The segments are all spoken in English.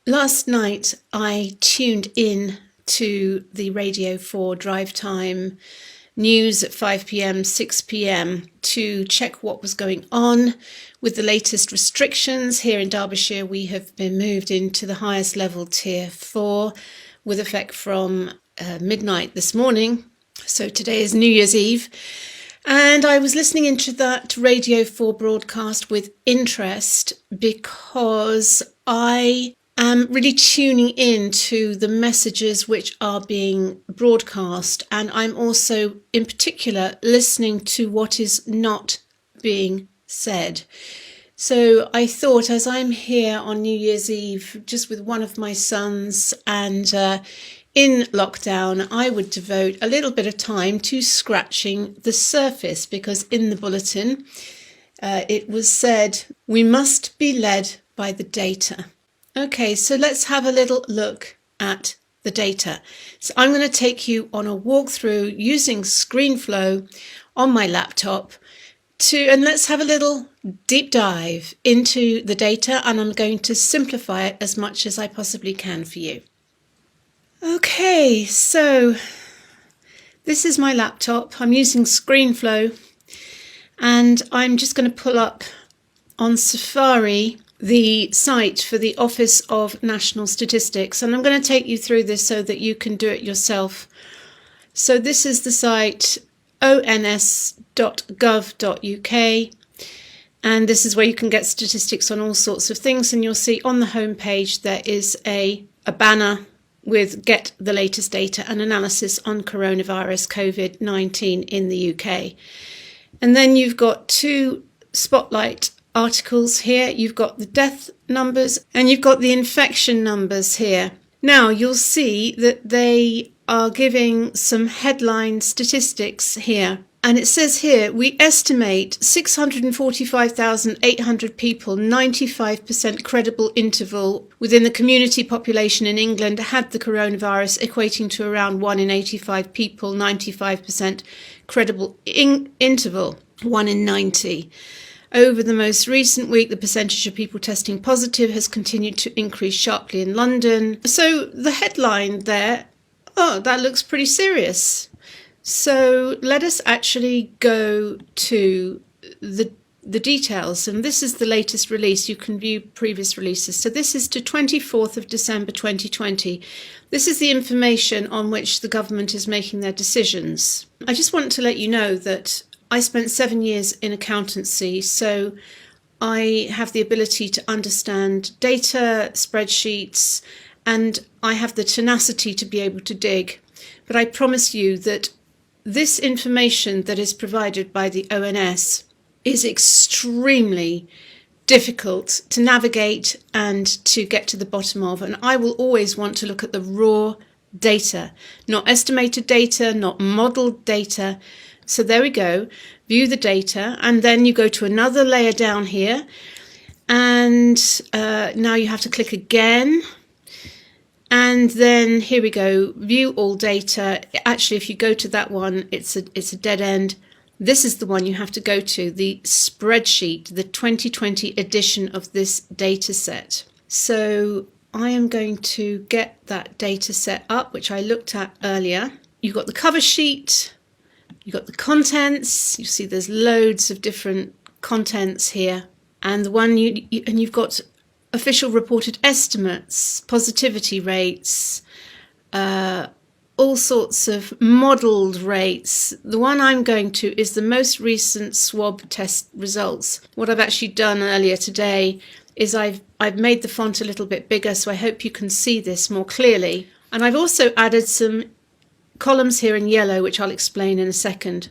Last night I tuned in to the Radio 4 drive time news at 5 p.m, 6 p.m. to check what was going on with the latest restrictions. Here in Derbyshire, we have been moved into the highest level, Tier 4, with effect from midnight this morning. So today is New Year's Eve. And I was listening into that Radio 4 broadcast with interest because I am really tuning in to the messages which are being broadcast. And I'm also, in particular, listening to what is not being said. So I thought, as I'm here on New Year's Eve, just with one of my sons and in lockdown, I would devote a little bit of time to scratching the surface, because in the bulletin, it was said, we must be led by the data. Okay, so let's have a little look at the data. So I'm going to take you on a walkthrough using ScreenFlow on my laptop and let's have a little deep dive into the data, and I'm going to simplify it as much as I possibly can for you. Okay, so this is my laptop. I'm using ScreenFlow, and I'm just going to pull up on Safari the site for the Office of National Statistics, and I'm going to take you through this so that you can do it yourself. So this is the site ons.gov.uk, and this is where you can get statistics on all sorts of things, and you'll see on the home page there is a banner with Get the Latest Data and Analysis on Coronavirus COVID-19 in the UK. And then you've got two spotlight articles here. You've got the death numbers and you've got the infection numbers here. Now you'll see that they are giving some headline statistics here. And it says here, we estimate 645,800 people, 95% credible interval within the community population in England had the coronavirus, equating to around 1 in 85 people, 95% credible interval, 1 in 90. Over the most recent week, the percentage of people testing positive has continued to increase sharply in London. So the headline there, oh, that looks pretty serious. So let us actually go to the details, and this is the latest release. You can view previous releases. So this is to 24th of December 2020. This is the information on which the government is making their decisions. I just want to let you know that I spent 7 years in accountancy, so I have the ability to understand data, spreadsheets, and I have the tenacity to be able to dig. But I promise you that this information that is provided by the ONS is extremely difficult to navigate and to get to the bottom of. And I will always want to look at the raw data, not estimated data, not modelled data. So there we go, view the data, and then you go to another layer down here, and now you have to click again. And then here we go, view all data. Actually, if you go to that one, it's a dead end. This is the one you have to go to, the spreadsheet, the 2020 edition of this data set. So I am going to get that data set up, which I looked at earlier. You've got the cover sheet, you've got the contents. You see there's loads of different contents here. And the one you've got official reported estimates, positivity rates, all sorts of modelled rates. The one I'm going to is the most recent swab test results. What I've actually done earlier today is I've made the font a little bit bigger, so I hope you can see this more clearly. And I've also added some columns here in yellow, which I'll explain in a second.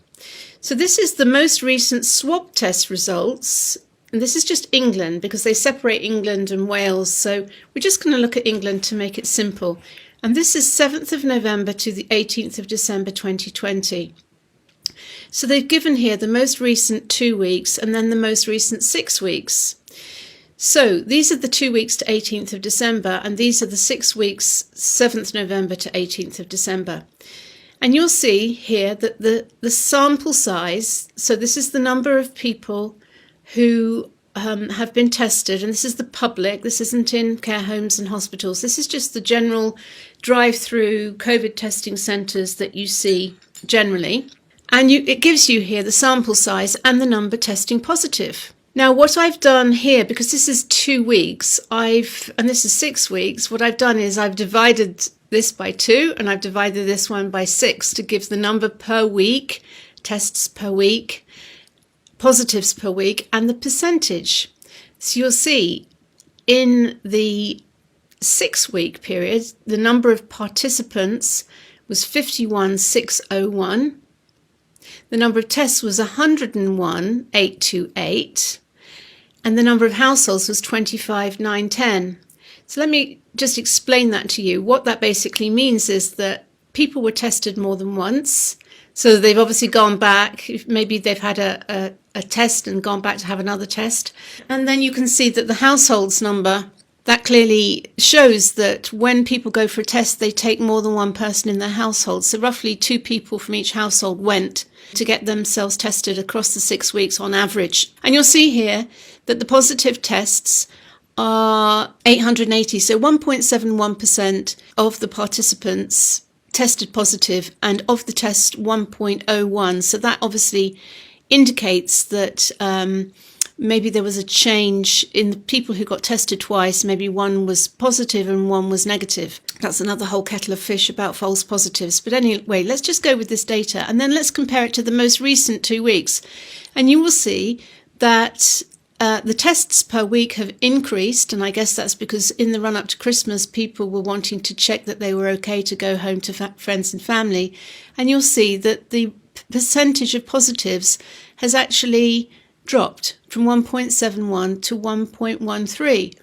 So this is the most recent swab test results. And this is just England, because they separate England and Wales. So we're just going to look at England to make it simple. And this is 7th of November to the 18th of December 2020. So they've given here the most recent 2 weeks and then the most recent 6 weeks. So these are the 2 weeks to 18th of December, and these are the 6 weeks, 7th November to 18th of December. And you'll see here that the sample size, so this is the number of people who have been tested, and this is the public, this isn't in care homes and hospitals, this is just the general drive-through COVID testing centres that you see generally. And it gives you here the sample size and the number testing positive. Now, what I've done here, because this is 2 weeks, and this is 6 weeks, what I've done is I've divided this by 2 and I've divided this one by 6 to give the number per week, tests per week, positives per week, and the percentage. So you'll see in the 6-week period, the number of participants was 51,601. The number of tests was 101,828. And the number of households was 25,910. So let me just explain that to you. What that basically means is that people were tested more than once. So they've obviously gone back. Maybe they've had a test and gone back to have another test. And then you can see that the households number, that clearly shows that when people go for a test, they take more than one person in their household. So roughly 2 people from each household went to get themselves tested across the 6 weeks on average. And you'll see here that the positive tests are 880. So 1.71% of the participants tested positive, and of the test 1.01. So that obviously indicates that maybe there was a change in the people who got tested twice. Maybe one was positive and one was negative. That's another whole kettle of fish about false positives. But anyway, let's just go with this data and then let's compare it to the most recent 2 weeks. And you will see that the tests per week have increased, and I guess that's because in the run-up to Christmas, people were wanting to check that they were okay to go home to friends and family. And you'll see that the percentage of positives has actually dropped from 1.71 to 1.13.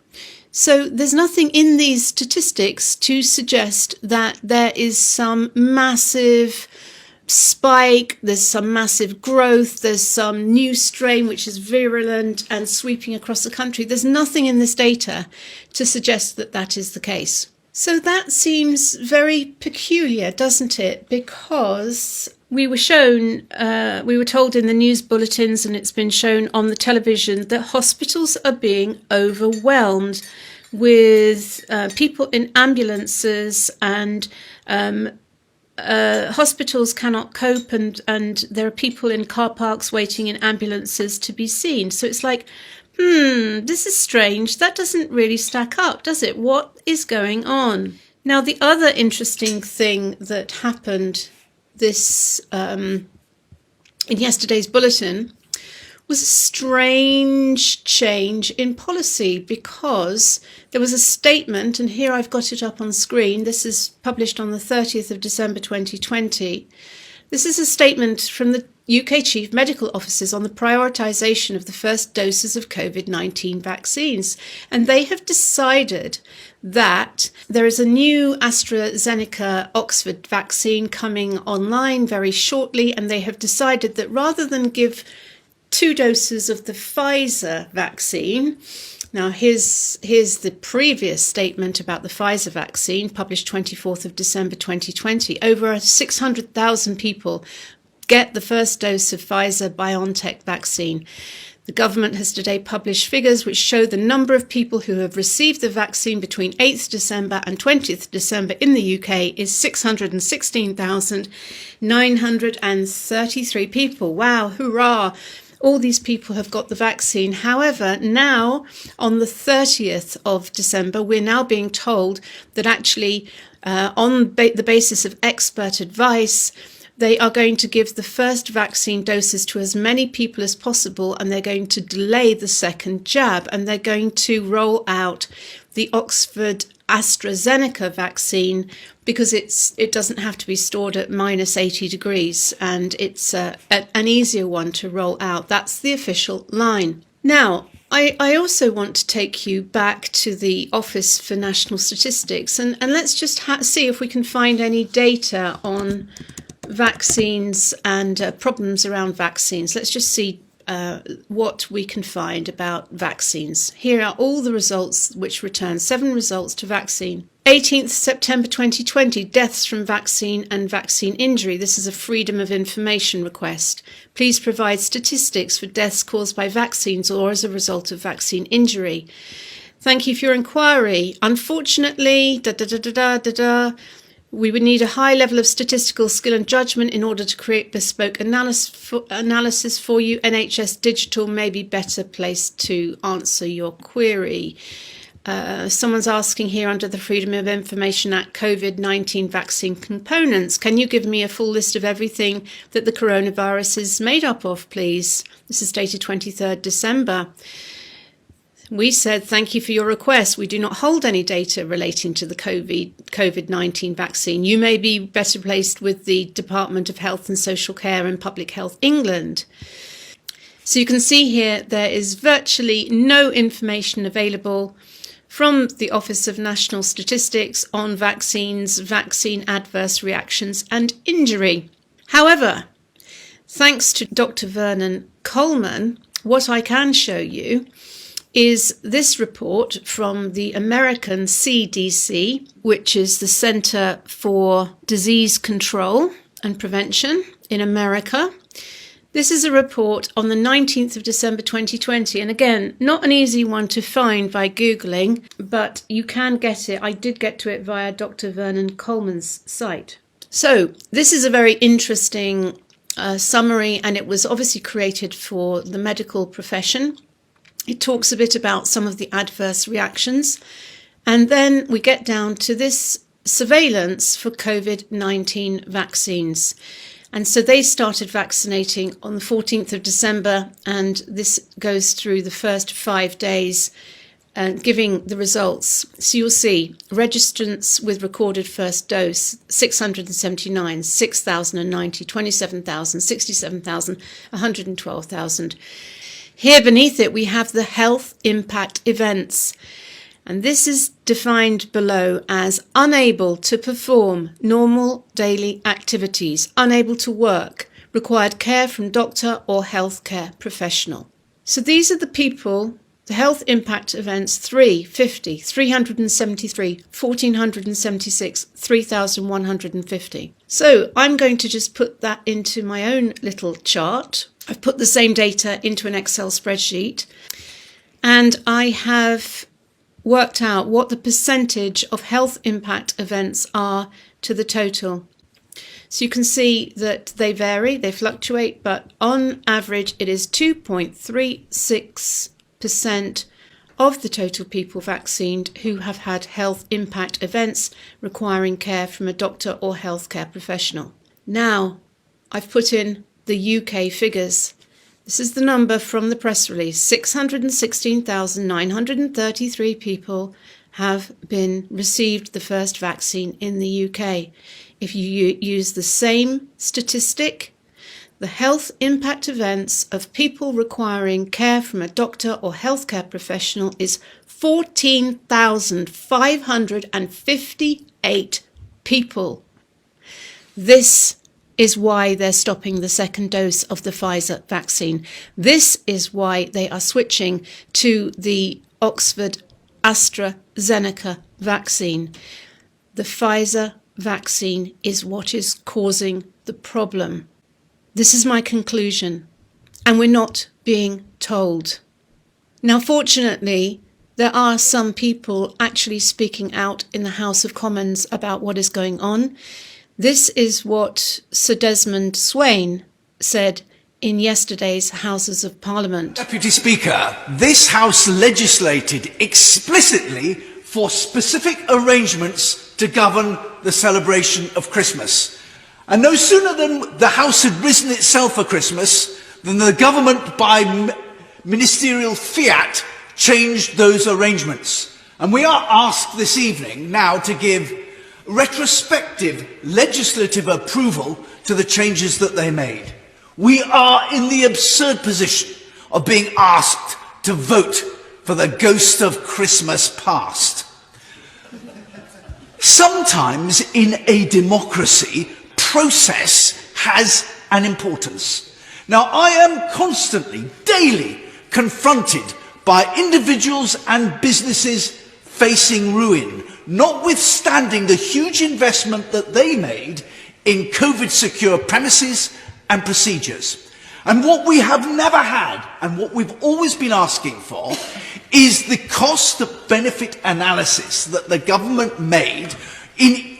So there's nothing in these statistics to suggest that there is some massive spike, there's some massive growth, there's some new strain which is virulent and sweeping across the country. There's nothing in this data to suggest that that is the case. So that seems very peculiar, doesn't it? Because we were told in the news bulletins, and it's been shown on the television, that hospitals are being overwhelmed with people in ambulances, and hospitals cannot cope, and there are people in car parks waiting in ambulances to be seen. So it's like, this is strange. That doesn't really stack up, does it? What is going on? Now, the other interesting thing that happened in yesterday's bulletin was a strange change in policy, because there was a statement, and here I've got it up on screen. This is published on the 30th of December 2020. This is a statement from the UK Chief Medical Officers on the prioritisation of the first doses of COVID-19 vaccines. And they have decided that there is a new AstraZeneca Oxford vaccine coming online very shortly, and they have decided that rather than give 2 doses of the Pfizer vaccine. Now, here's the previous statement about the Pfizer vaccine, published 24th of December 2020. Over 600,000 people get the first dose of Pfizer-BioNTech vaccine. The government has today published figures which show the number of people who have received the vaccine between 8th December and 20th December in the UK is 616,933 people. Wow, hurrah! All these people have got the vaccine. However, now on the 30th of December, we're now being told that actually on the basis of expert advice, they are going to give the first vaccine doses to as many people as possible, and they're going to delay the second jab, and they're going to roll out the Oxford AstraZeneca vaccine because it doesn't have to be stored at minus 80 degrees, and it's an easier one to roll out. That's the official line. Now, I also want to take you back to the Office for National Statistics, and let's just see if we can find any data on vaccines and problems around vaccines. Let's just see what we can find about vaccines. Here are all the results which return 7 results to vaccine. 18th September 2020, deaths from vaccine and vaccine injury. This is a Freedom of Information request. Please provide statistics for deaths caused by vaccines or as a result of vaccine injury. Thank you for your inquiry. Unfortunately, we would need a high level of statistical skill and judgment in order to create bespoke analysis for you. NHS Digital may be better placed to answer your query. Someone's asking here under the Freedom of Information Act, COVID-19 vaccine components. Can you give me a full list of everything that the coronavirus is made up of, please? This is dated 23rd December. We said, thank you for your request. We do not hold any data relating to the COVID-19 vaccine. You may be better placed with the Department of Health and Social Care and Public Health England. So you can see here there is virtually no information available from the Office of National Statistics on vaccines, vaccine adverse reactions and injury. However, thanks to Dr. Vernon Coleman, what I can show you is this report from the American CDC, which is the Center for Disease Control and Prevention in America. This is a report on the 19th of December 2020. And again, not an easy one to find by Googling, but you can get it. I did get to it via Dr. Vernon Coleman's site. So this is a very interesting summary, and it was obviously created for the medical profession. It talks a bit about some of the adverse reactions. And then we get down to this surveillance for COVID-19 vaccines. And so they started vaccinating on the 14th of December, and this goes through the first 5 days, giving the results. So you'll see registrants with recorded first dose, 679, 6,090, 27,000, 67,000, 112,000. Here beneath it, we have the health impact events. And this is defined below as unable to perform normal daily activities, unable to work, required care from doctor or healthcare professional. So these are the people, the health impact events: 350, 373, 1,476, 3,150. So I'm going to just put that into my own little chart. I've put the same data into an Excel spreadsheet, and I have worked out what the percentage of health impact events are to the total. So you can see that they vary, they fluctuate, but on average it is 2.36% of the total people vaccinated who have had health impact events requiring care from a doctor or healthcare professional. Now, I've put in the UK figures. This is the number from the press release. 616,933 people have received the first vaccine in the UK. If you use the same statistic, the health impact events of people requiring care from a doctor or healthcare professional is 14,558 people. This is why they're stopping the second dose of the Pfizer vaccine. This is why they are switching to the Oxford AstraZeneca vaccine. The Pfizer vaccine is what is causing the problem. This is my conclusion, and we're not being told. Now, fortunately, there are some people actually speaking out in the House of Commons about what is going on. This is what Sir Desmond Swayne said in yesterday's Houses of Parliament. Deputy Speaker, this House legislated explicitly for specific arrangements to govern the celebration of Christmas. And no sooner than the House had risen itself for Christmas than the government, by ministerial fiat, changed those arrangements. And we are asked this evening now to give retrospective legislative approval to the changes that they made. We are in the absurd position of being asked to vote for the ghost of Christmas past. Sometimes in a democracy, process has an importance. Now, I am constantly, daily, confronted by individuals and businesses facing ruin, notwithstanding the huge investment that they made in COVID-secure premises and procedures. And what we have never had, and what we've always been asking for, is the cost-benefit analysis that the government made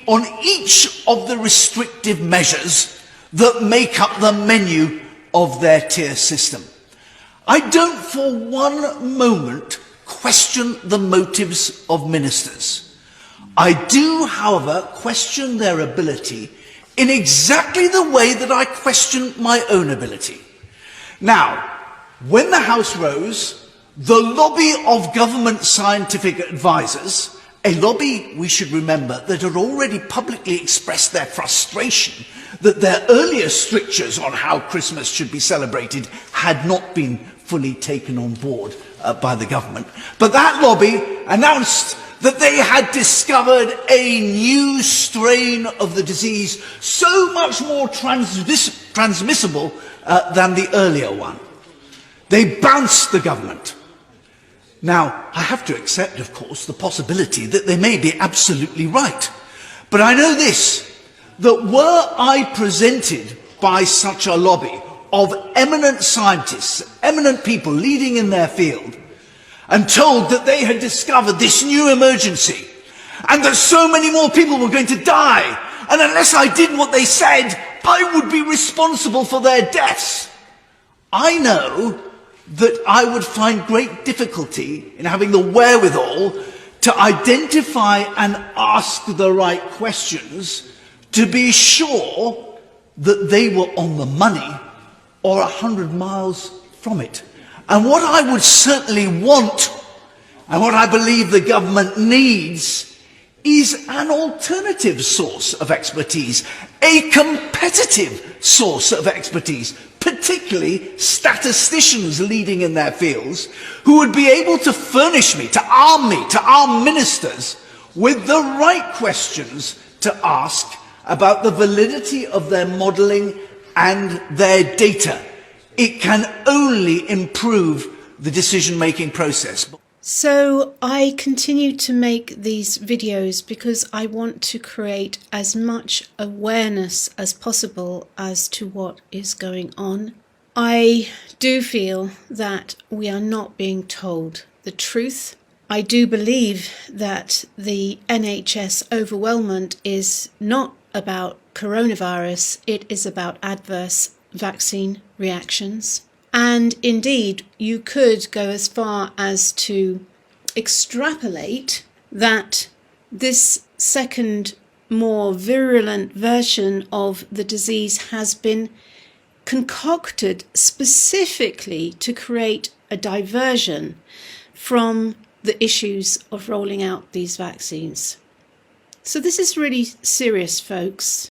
on each of the restrictive measures that make up the menu of their tier system. I don't for one moment question the motives of ministers. I do, however, question their ability in exactly the way that I question my own ability. Now, when the House rose, the lobby of government scientific advisors, a lobby, we should remember, that had already publicly expressed their frustration that their earlier strictures on how Christmas should be celebrated had not been fully taken on board by the government. But that lobby announced that they had discovered a new strain of the disease so much more transmissible than the earlier one. They bounced the government. Now, I have to accept, of course, the possibility that they may be absolutely right. But I know this, that were I presented by such a lobby of eminent scientists, eminent people leading in their field, and told that they had discovered this new emergency, and that so many more people were going to die, and unless I did what they said, I would be responsible for their deaths, I know that I would find great difficulty in having the wherewithal to identify and ask the right questions to be sure that they were on the money or 100 miles from it. And what I would certainly want, and what I believe the government needs, is an alternative source of expertise, a competitive source of expertise, particularly statisticians leading in their fields, who would be able to furnish me, to arm ministers with the right questions to ask about the validity of their modelling and their data. It can only improve the decision-making process. So I continue to make these videos because I want to create as much awareness as possible as to what is going on. I do feel that we are not being told the truth. I do believe that the NHS overwhelmment is not about coronavirus, it is about adverse vaccine reactions. And indeed, you could go as far as to extrapolate that this second, more virulent version of the disease has been concocted specifically to create a diversion from the issues of rolling out these vaccines. So this is really serious, folks.